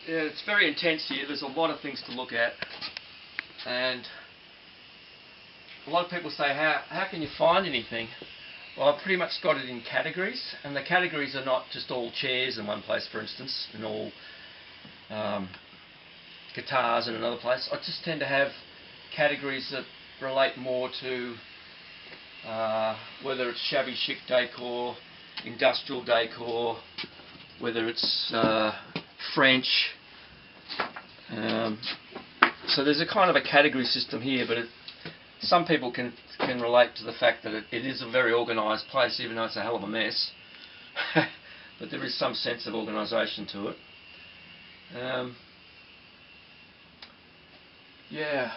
Yeah, it's very intense here. There's a lot of things to look at, and a lot of people say, how can you find anything? Well, I've pretty much got it in categories, and the categories are not just all chairs in one place, for instance, and all guitars in another place. I just tend to have categories that relate more to whether it's shabby chic decor, industrial decor, whether it's French. So there's a kind of a category system here, but some people can relate to the fact that it is a very organised place, even though it's a hell of a mess. But there is some sense of organisation to it. Yeah,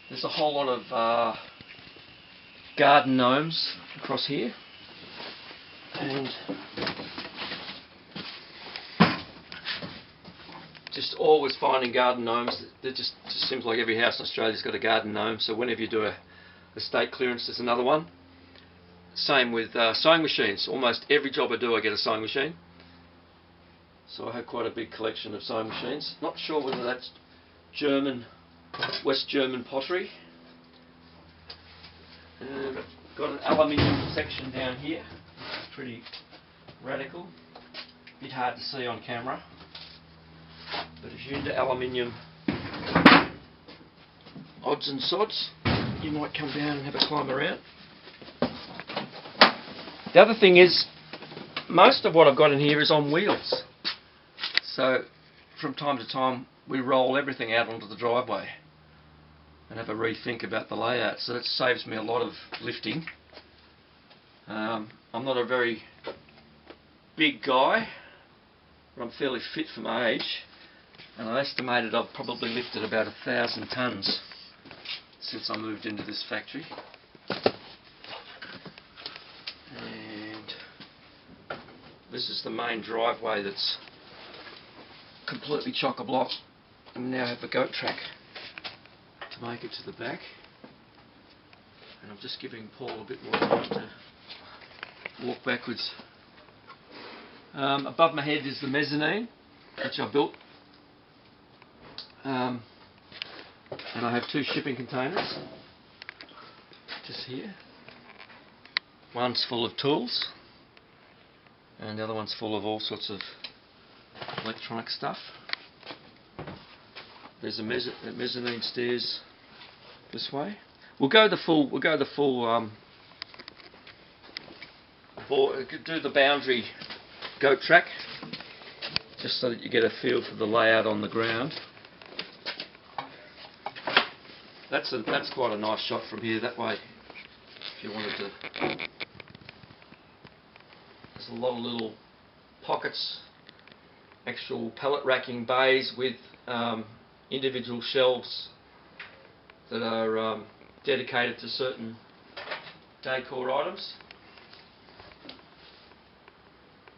there's a whole lot of garden gnomes across here, and just always finding garden gnomes. They're just seems like every house in Australia's got a garden gnome, so whenever you do a estate clearance, there's another one. Same with sewing machines. Almost every job I do, I get a sewing machine. So I have quite a big collection of sewing machines. Not sure whether that's German, West German pottery. Got an aluminium section down here. It's pretty radical. Bit hard to see on camera. But if you're into aluminium odds and sods, you might come down and have a climb around. The other thing is, most of what I've got in here is on wheels. So from time to time we roll everything out onto the driveway and have a rethink about the layout. So that saves me a lot of lifting. I'm not a very big guy, but I'm fairly fit for my age. And I estimated I've probably lifted about 1,000 tonnes since I moved into this factory. And this is the main driveway that's completely chock-a-block. And we now have a goat track to make it to the back. And I'm just giving Paul a bit more time to walk backwards. Above my head is the mezzanine, which I built. And I have 2 shipping containers just here. One's full of tools and the other one's full of all sorts of electronic stuff. There's a mezzanine stairs this way. We'll go the full do the boundary goat track just so that you get a feel for the layout on the ground. That's quite a nice shot from here. That way, if you wanted to, there's a lot of little pockets, actual pallet racking bays with individual shelves that are dedicated to certain decor items.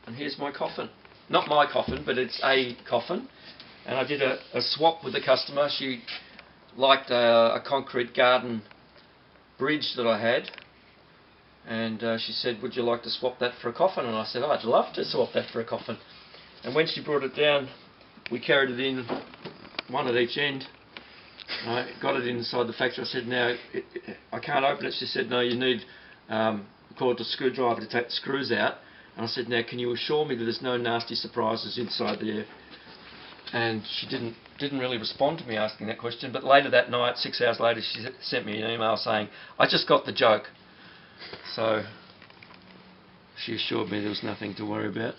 And here's my coffin. Not my coffin, but it's a coffin. And I did a swap with the customer. She liked a concrete garden bridge that I had, and she said, would you like to swap that for a coffin? And I said, I'd love to swap that for a coffin. And when she brought it down, we carried it in, one at each end. I got it inside the factory. I said, now I can't open it. She said, no, you need called a screwdriver to take the screws out. And I said, now can you assure me that there's no nasty surprises inside there? And she didn't really respond to me asking that question, but later that night, 6 hours later, she sent me an email saying, I just got the joke. So she assured me there was nothing to worry about.